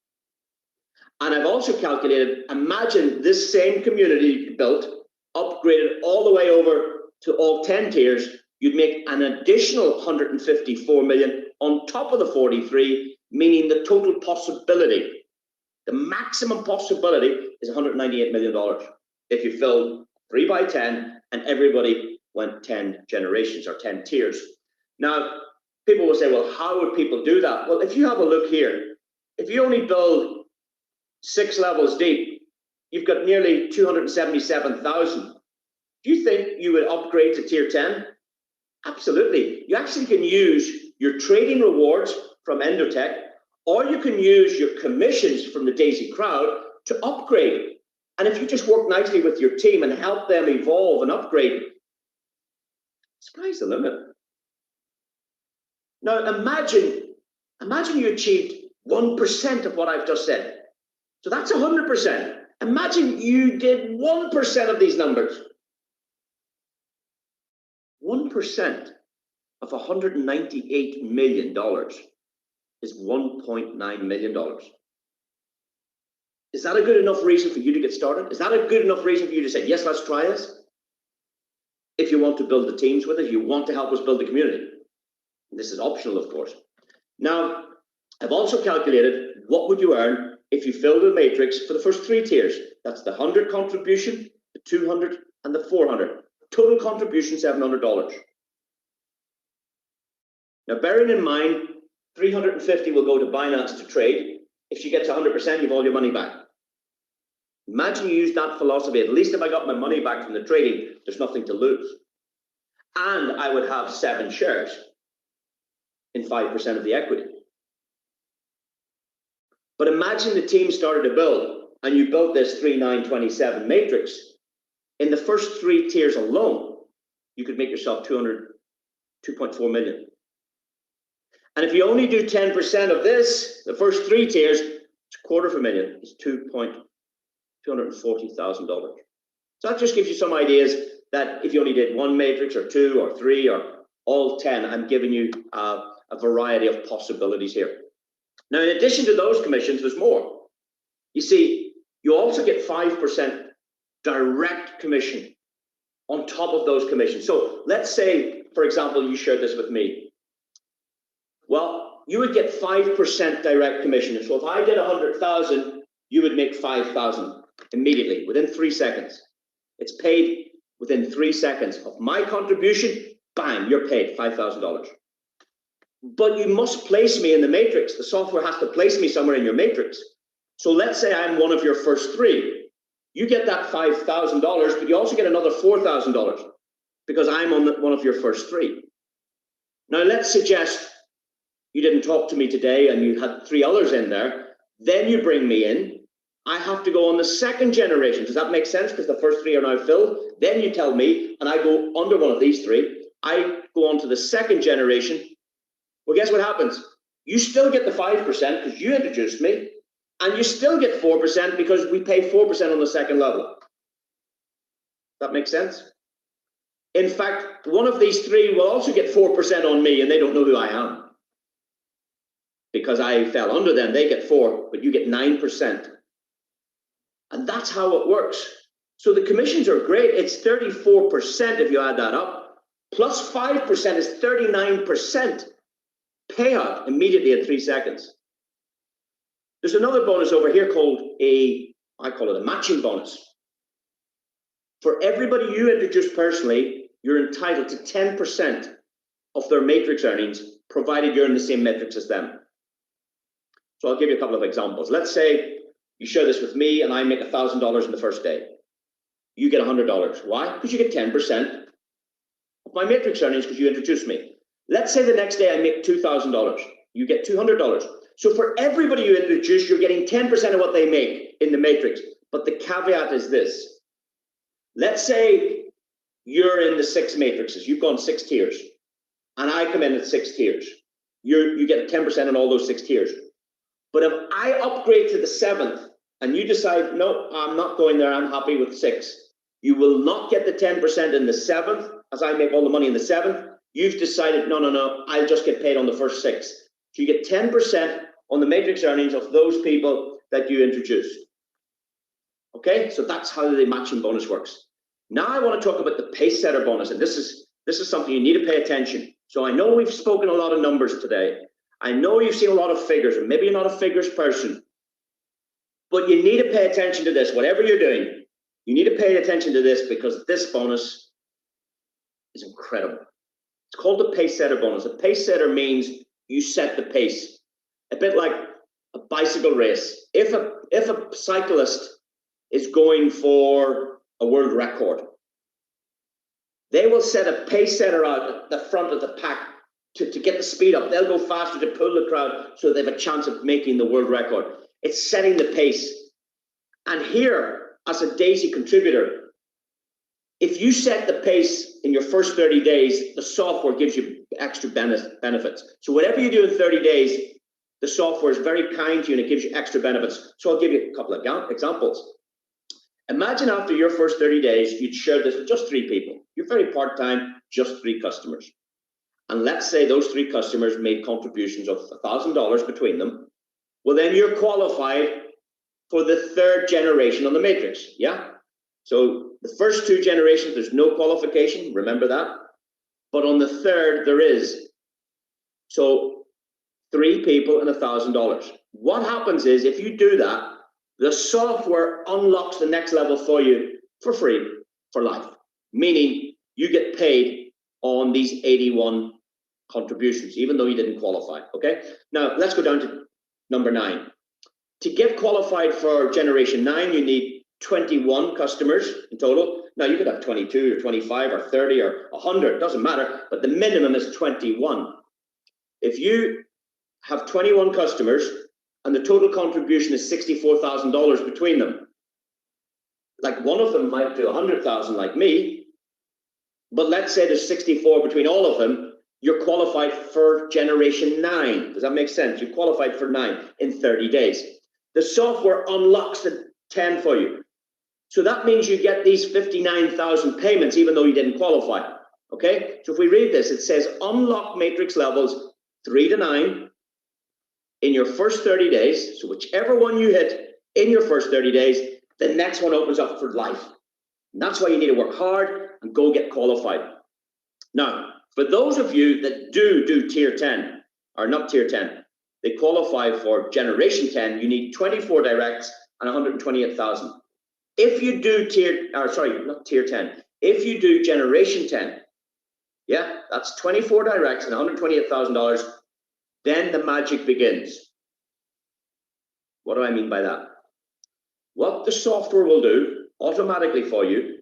And I've also calculated, imagine this same community built, upgraded all the way over to all 10 tiers, you'd make an additional 154 million on top of the 43, meaning the total possibility, the maximum possibility is $198 million if you filled 3 by 10 and everybody went 10 generations or 10 tiers. Now, people will say, well, how would people do that? Well, if you have a look here, if you only build 6 levels deep, you've got nearly 277,000. Do you think you would upgrade to tier 10? Absolutely. You actually can use your trading rewards from Endotech, or you can use your commissions from the Daisy crowd to upgrade. And if you just work nicely with your team and help them evolve and upgrade, sky's the limit. Now imagine you achieved 1% of what I've just said. So that's 100%. Imagine you did 1% of these numbers. 1%. of $198 million is $1.9 million. Is that a good enough reason for you to get started? Is that a good enough reason for you to say, yes, let's try this? If you want to build the teams with us, you want to help us build the community. This is optional, of course. Now, I've also calculated what would you earn if you filled a matrix for the first 3 tiers. That's the 100 contribution, the 200, and the 400. Total contribution, $700. Now, bearing in mind, 350 will go to Binance to trade. If she gets 100%, you have all your money back. Imagine you use that philosophy. At least if I got my money back from the trading, there's nothing to lose. And I would have 7 shares in 5% of the equity. But imagine the team started to build, and you built this 3-9-27 matrix. In the first 3 tiers alone, you could make yourself 2.4 million. And if you only do 10% of this, the first 3 tiers, it's $250,000. It's $240,000. So that just gives you some ideas that if you only did 1 matrix or 2 or 3 or all 10, I'm giving you a variety of possibilities here. Now, in addition to those commissions, there's more. You see, you also get 5% direct commission on top of those commissions. So let's say, for example, you shared this with me. Well, you would get 5% direct commission. So if I did 100,000, you would make 5,000 immediately, within 3 seconds. It's paid within 3 seconds of my contribution. Bang, you're paid $5,000. But you must place me in the matrix. The software has to place me somewhere in your matrix. So let's say I'm one of your first 3. You get that $5,000, but you also get another $4,000 because I'm on one of your first 3. Now let's suggest you didn't talk to me today and you had 3 others in there. Then you bring me in. I have to go on the second generation. Does that make sense? Because the first 3 are now filled. Then you tell me, and I go under one of these 3. I go on to the second generation. Well, guess what happens? You still get the 5% because you introduced me, and you still get 4% because we pay 4% on the second level. That makes sense? In fact, one of these 3 will also get 4% on me, and they don't know who I am. Because I fell under them, they get 4, but you get 9%. And that's how it works. So the commissions are great. It's 34% if you add that up. Plus 5% is 39% payout immediately in 3 seconds. There's another bonus over here called I call it a matching bonus. For everybody you introduce personally, you're entitled to 10% of their matrix earnings, provided you're in the same metrics as them. So I'll give you a couple of examples. Let's say you share this with me and I make $1,000 in the first day. You get $100. Why? Because you get 10% of my matrix earnings because you introduced me. Let's say the next day I make $2,000. You get $200. So for everybody you introduce, you're getting 10% of what they make in the matrix. But the caveat is this. Let's say you're in the 6 matrices. You've gone 6 tiers. And I come in at 6 tiers. You get 10% on all those 6 tiers. But if I upgrade to the 7th and you decide, no, I'm not going there, I'm happy with 6, you will not get the 10% in the 7th, as I make all the money in the 7th. You've decided, no, I'll just get paid on the first 6. So you get 10% on the matrix earnings of those people that you introduced. Okay, so that's how the matching bonus works. Now I want to talk about the pace setter bonus, and this is something you need to pay attention. So I know we've spoken a lot of numbers today. I know you've seen a lot of figures, and maybe you're not a figures person, but you need to pay attention to this. Whatever you're doing, you need to pay attention to this because this bonus is incredible. It's called the pace setter bonus. A pace setter means you set the pace, a bit like a bicycle race. If a cyclist is going for a world record, they will set a pace setter out at the front of the pack to get the speed up. They'll go faster to pull the crowd so they have a chance of making the world record. It's setting the pace. And here, as a Daisy contributor, if you set the pace in your first 30 days, the software gives you extra benefits. So whatever you do in 30 days, the software is very kind to you and it gives you extra benefits. So I'll give you a couple of examples. Imagine after your first 30 days, you'd share this with just 3 people. You're very part-time, just 3 customers. and let's say those 3 customers made contributions of $1,000 between them, well, then you're qualified for the 3rd generation on the matrix, yeah? So the first 2 generations, there's no qualification, remember that? But on the 3rd, there is. So 3 people and $1,000. What happens is, if you do that, the software unlocks the next level for you for free, for life. Meaning you get paid on these 81 contributions, even though you didn't qualify, okay? Now, let's go down to number 9. To get qualified for generation 9, you need 21 customers in total. Now, you could have 22 or 25 or 30 or 100, doesn't matter, but the minimum is 21. If you have 21 customers and the total contribution is $64,000 between them, like one of them might do 100,000 like me, but let's say there's 64 between all of them, you're qualified for generation 9. Does that make sense? You're qualified for 9 in 30 days. The software unlocks the 10 for you. So that means you get these 59,000 payments even though you didn't qualify, okay? So if we read this, it says unlock matrix levels 3 to 9 in your first 30 days. So whichever one you hit in your first 30 days, the next one opens up for life. And that's why you need to work hard and go get qualified. Now, for those of you that do tier 10, or not tier 10, they qualify for generation 10, you need 24 directs and 128,000. If you do not tier 10, if you do generation 10, yeah, that's 24 directs and $128,000, then the magic begins. What do I mean by that? What the software will do automatically for you,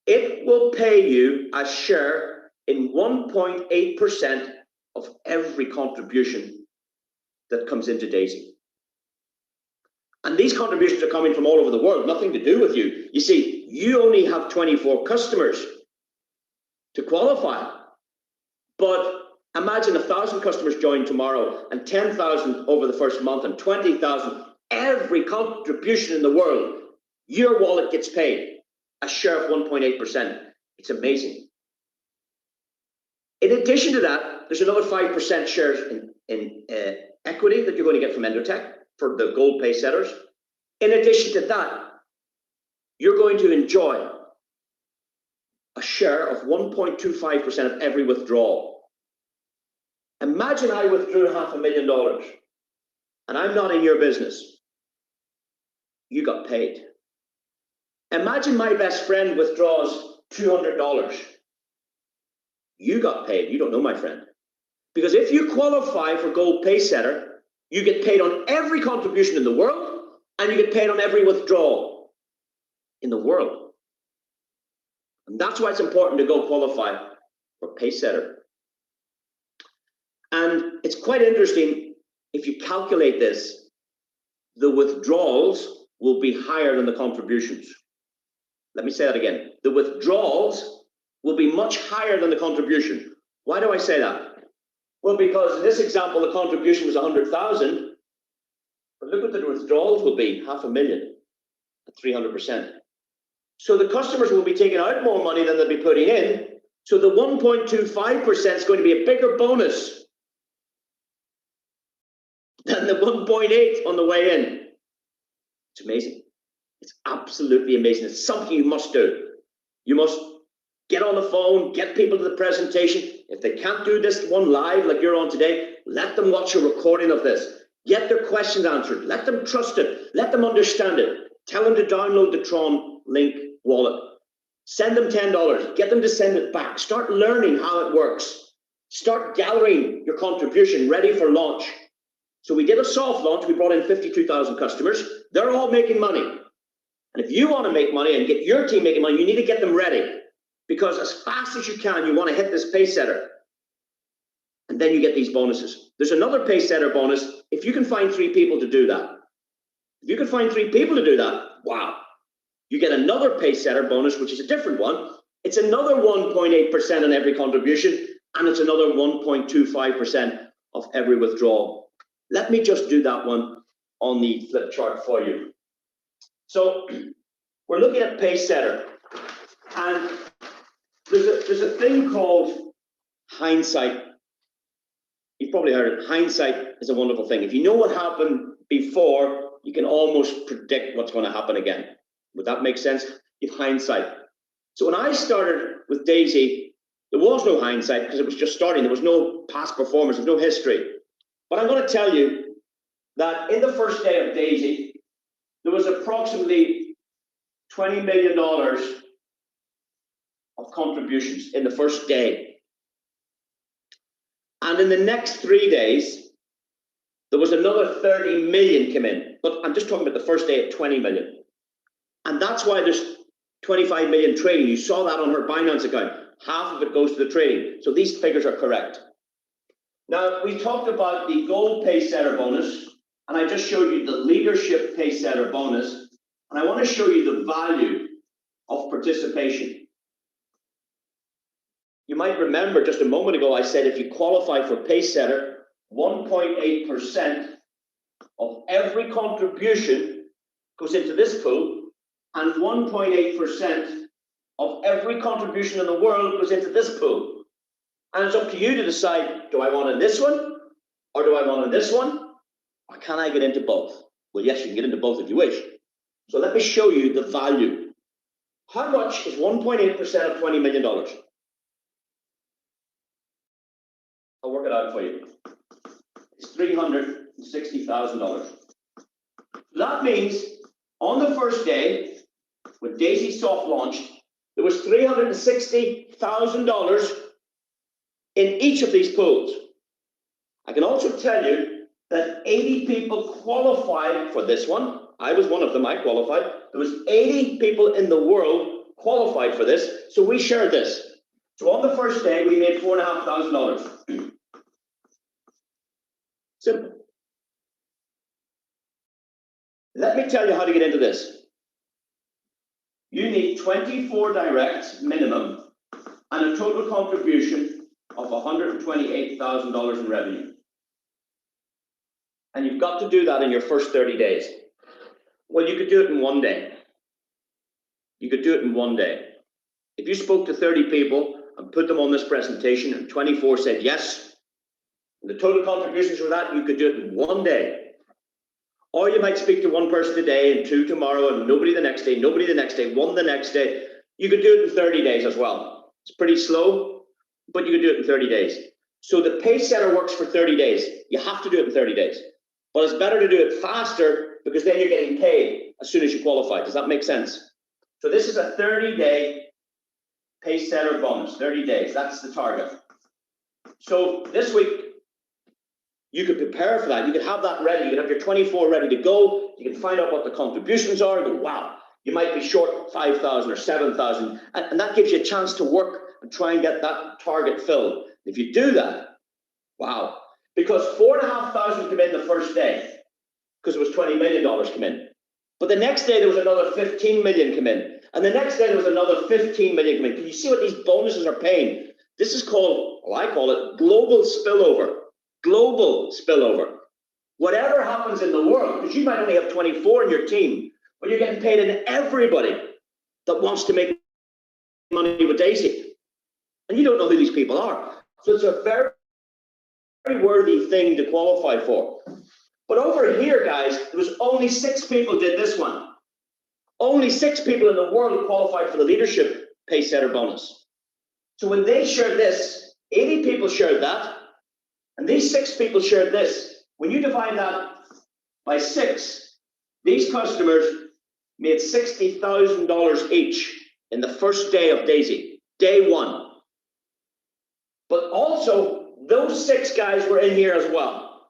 it will pay you a share in 1.8% of every contribution that comes into Daisy. And these contributions are coming from all over the world, nothing to do with you. You see, you only have 24 customers to qualify. But imagine 1,000 customers join tomorrow and 10,000 over the first month and 20,000. Every contribution in the world, your wallet gets paid a share of 1.8%. It's amazing. In addition to that, there's another 5% shares in equity that you're going to get from Endotech for the gold pay setters. In addition to that, you're going to enjoy a share of 1.25% of every withdrawal. Imagine I withdrew $500,000 and I'm not in your business. You got paid. Imagine my best friend withdraws $200. You got paid. You don't know my friend. Because if you qualify for Gold Pay Setter, you get paid on every contribution in the world and you get paid on every withdrawal in the world. And that's why it's important to go qualify for Pay Setter. And it's quite interesting, if you calculate this, the withdrawals will be higher than the contributions. Let me say that again. The withdrawals will be much higher than the contribution. Why do I say that? Well, because in this example, the contribution was 100,000, but look what the withdrawals will be, 500,000 at 300%. So the customers will be taking out more money than they'll be putting in. So the 1.25% is going to be a bigger bonus than the 1.8 on the way in. It's amazing. It's absolutely amazing. It's something you must do. You must get on the phone, get people to the presentation. If they can't do this one live like you're on today, let them watch a recording of this. Get their questions answered. Let them trust it. Let them understand it. Tell them to download the Tron Link wallet. Send them $10. Get them to send it back. Start learning how it works. Start gathering your contribution ready for launch. So we did a soft launch. We brought in 52,000 customers. They're all making money. And if you want to make money and get your team making money, you need to get them ready. Because as fast as you can, you want to hit this pay setter. And then you get these bonuses. There's another pay setter bonus if you can find 3 people to do that. If you can find 3 people to do that, wow. You get another pay setter bonus, which is a different one. It's another 1.8% on every contribution, and it's another 1.25% of every withdrawal. Let me just do that one on the flip chart for you. So we're looking at pay setter, and there's a thing called hindsight, you've probably heard it, hindsight is a wonderful thing. If you know what happened before, you can almost predict what's going to happen again. Would that make sense? You've hindsight. So when I started with Daisy, there was no hindsight because it was just starting. There was no past performance, there was no history. But I'm going to tell you that in the first day of Daisy, there was approximately $20 million of contributions in the first day. And in the next 3 days, there was another 30 million come in. But I'm just talking about the first day at 20 million. And that's why there's 25 million trading. You saw that on her Binance account. Half of it goes to the trading. So these figures are correct. Now, we talked about the gold Pacesetter bonus, and I just showed you the leadership Pacesetter bonus, and I want to show you the value of participation. You might remember just a moment ago, I said if you qualify for Pacesetter, 1.8% of every contribution goes into this pool, and 1.8% of every contribution in the world goes into this pool. And it's up to you to decide, do I want in this one, or do I want in this one, or can I get into both? Well, yes, you can get into both if you wish. So let me show you the value. How much is 1.8% of $20 million? I'll work it out for you. It's $360,000. That means on the first day, when Daisy soft launched, there was $360,000 in each of these pools. I can also tell you that 80 people qualified for this one. I was one of them, I qualified. There was 80 people in the world qualified for this, so we shared this. So on the first day, we made $4,500. Simple. Let me tell you how to get into this. You need 24 directs minimum and a total contribution of $128,000 in revenue. And you've got to do that in your first 30 days. Well, you could do it in 1 day. You could do it in 1 day. If you spoke to 30 people and put them on this presentation and 24 said yes, and the total contributions for that, you could do it in 1 day. Or you might speak to one person today and 2 tomorrow and nobody the next day, nobody the next day, 1 the next day. You could do it in 30 days as well. It's pretty slow, but you could do it in 30 days. So the Pacesetter works for 30 days. You have to do it in 30 days. But it's better to do it faster because then you're getting paid as soon as you qualify. Does that make sense? So this is a 30-day Pacesetter bonus, 30 days. That's the target. So this week, you could prepare for that. You could have that ready. You could have your 24 ready to go. You can find out what the contributions are and go, wow, you might be short 5,000 or 7,000. And that gives you a chance to work and try and get that target filled. If you do that, wow. Because 4,500 come in the first day because it was $20 million come in. But the next day there was another 15 million come in. And the next day there was another 15 million come in. Can you see what these bonuses are paying? This is called, well, I call it global spillover. Global spillover. Whatever happens in the world, because you might only have 24 in your team, but you're getting paid in everybody that wants to make money with Daisy. And you don't know who these people are. So it's a very, very worthy thing to qualify for. But over here, guys, there was only 6 people did this one. Only 6 people in the world qualified for the leadership Pacesetter bonus. So when they shared this, 80 people shared that, and these 6 people shared this. When you divide that by 6, these customers made $60,000 each in the first day of Daisy, day 1. But also, those 6 guys were in here as well.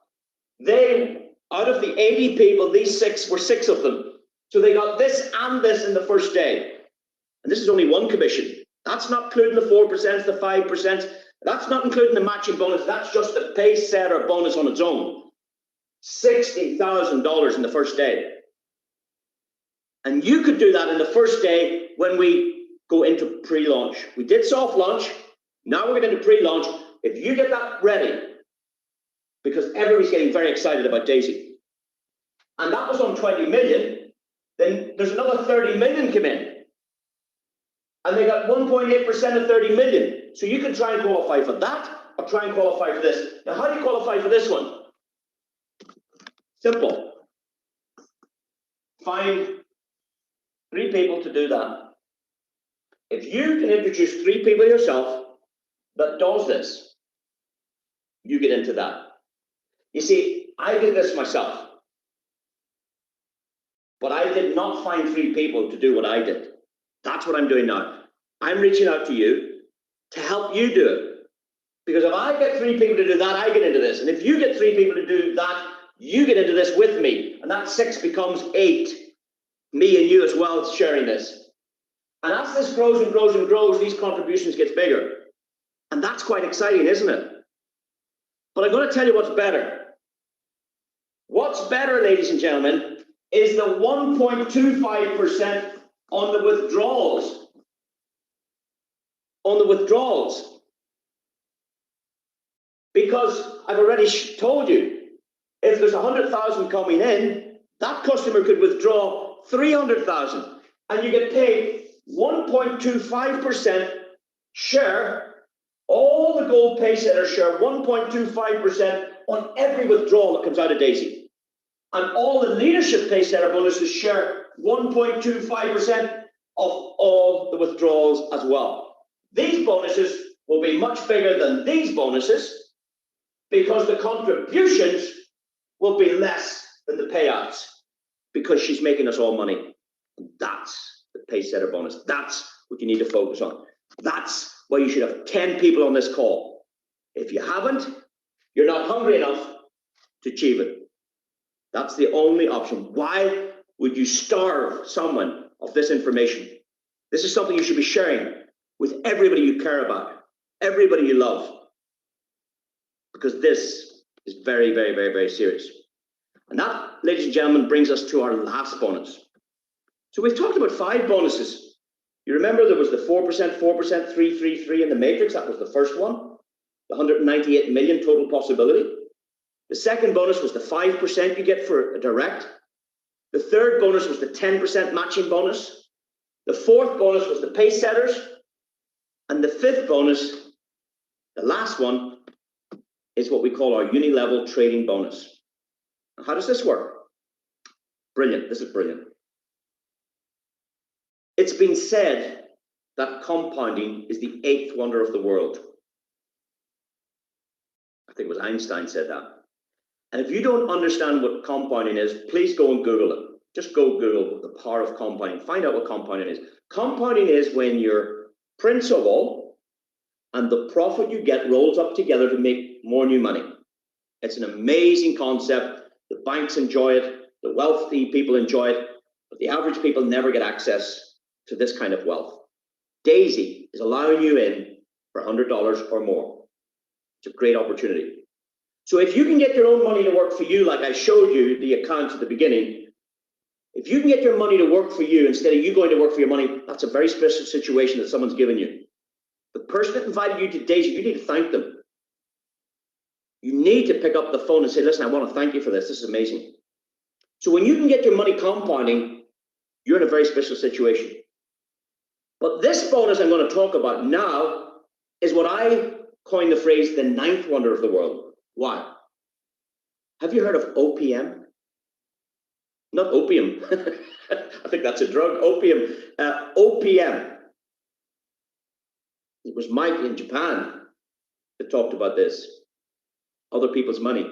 They, out of the 80 people, these 6 were 6 of them. So they got this and this in the first day. And this is only one commission. That's not including the 4%, the 5%. That's not including the matching bonus. That's just the Pacesetter bonus on its own. $60,000 in the first day. And you could do that in the first day when we go into pre-launch. We did soft launch. Now we're getting into pre-launch. If you get that ready, because everybody's getting very excited about Daisy, and that was on 20 million, then there's another 30 million come in. and they got 1.8% of 30 million. So you can try and qualify for that, or try and qualify for this. Now, how do you qualify for this one? Simple. Find 3 people to do that. If you can introduce 3 people yourself that does this, you get into that. You see, I did this myself, but I did not find 3 people to do what I did. That's what I'm doing now. I'm reaching out to you to help you do it. Because if I get 3 people to do that, I get into this. And if you get 3 people to do that, you get into this with me. And that 6 becomes 8. Me and you as well sharing this. And as this grows and grows and grows, these contributions get bigger. And that's quite exciting, isn't it? But I'm going to tell you what's better. What's better, ladies and gentlemen, is the 1.25% on the withdrawals. On the withdrawals. Because I've already told you, if there's 100,000 coming in, that customer could withdraw 300,000, and you get paid 1.25% share. All the Gold Pacesetter share 1.25% on every withdrawal that comes out of Daisy, and all the Leadership Pacesetter bonuses share 1.25% of all the withdrawals as well. These bonuses will be much bigger than these bonuses because the contributions will be less than the payouts, because she's making us all money. And that's the Pacesetter bonus. That's what you need to focus on. That's why you should have 10 people on this call. If you haven't, you're not hungry enough to achieve it. That's the only option. Why would you starve someone of this information? This is something you should be sharing with everybody you care about, everybody you love, because this is very, very, very, very serious. And that, ladies and gentlemen, brings us to our last bonus. So we've talked about 5 bonuses. You remember there was the 4%, 333 in the matrix. That was the first one, the 198 million total possibility. The second bonus was the 5% you get for a direct. The third bonus was the 10% matching bonus. The fourth bonus was the Pacesetters. And the fifth bonus, the last one, is what we call our uni-level trading bonus. Now, how does this work? Brilliant. This is brilliant. It's been said that compounding is the 8th wonder of the world. I think it was Einstein said that. And if you don't understand what compounding is, please go and Google it. Just go Google the power of compounding. Find out what compounding is. Compounding is when your principal and the profit you get rolls up together to make more new money. It's an amazing concept. The banks enjoy it. The wealthy people enjoy it. But the average people never get access to this kind of wealth. Daisy is allowing you in for $100 or more. It's a great opportunity. So if you can get your own money to work for you, like I showed you the accounts at the beginning, if you can get your money to work for you instead of you going to work for your money, that's a very special situation that someone's given you. The person that invited you to Daisy, you need to thank them. You need to pick up the phone and say, listen, I want to thank you for this. This is amazing. So when you can get your money compounding, you're in a very special situation. But this bonus I'm going to talk about now is what I coined the phrase, the 9th wonder of the world. Why? Have you heard of OPM? Not opium. I think that's a drug, opium. OPM. It was Mike in Japan that talked about this. Other people's money.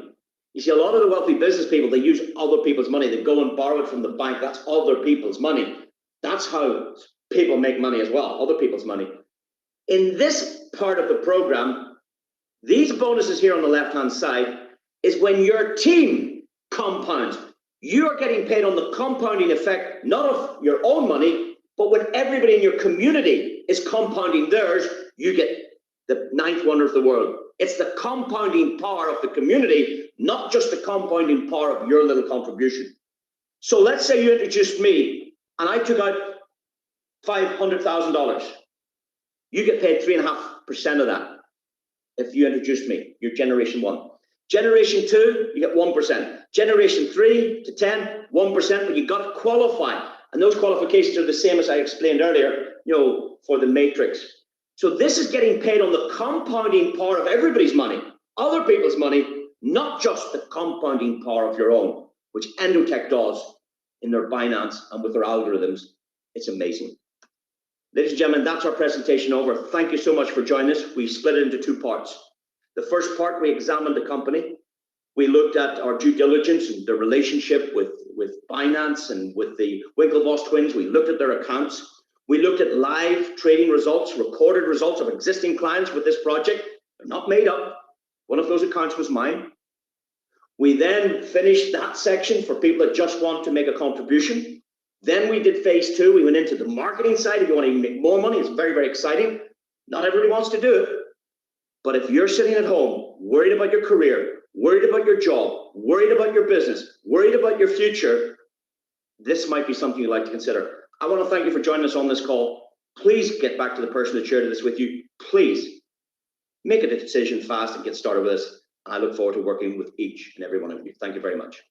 You see, a lot of the wealthy business people, they use other people's money. They go and borrow it from the bank. That's other people's money. That's how people make money as well, other people's money. In this part of the program, these bonuses here on the left-hand side is when your team compounds. You are getting paid on the compounding effect, not of your own money, but when everybody in your community is compounding theirs, you get the 9th wonder of the world. It's the compounding power of the community, not just the compounding power of your little contribution. So let's say you introduced me and I took out $500,000. You get paid 3.5% of that if you introduced me, you're generation 1. Generation 2, you get 1%. Generation 3 to 10, 1%, but you got to qualify. And those qualifications are the same as I explained earlier, for the matrix. So this is getting paid on the compounding power of everybody's money, other people's money, not just the compounding power of your own, which Endotech does in their Binance and with their algorithms. It's amazing. Ladies and gentlemen, that's our presentation over. Thank you so much for joining us. We split it into two parts. The first part, we examined the company. We looked at our due diligence and the relationship with Binance and with the Winklevoss twins. We looked at their accounts. We looked at live trading results, recorded results of existing clients with this project. They're not made up. One of those accounts was mine. We then finished that section for people that just want to make a contribution. Then we did phase two. We went into the marketing side. If you want to make more money, it's very, very exciting. Not everybody wants to do it. But if you're sitting at home, worried about your career, worried about your job, worried about your business, worried about your future, this might be something you'd like to consider. I want to thank you for joining us on this call. Please get back to the person that shared this with you. Please make a decision fast and get started with us. I look forward to working with each and every one of you. Thank you very much.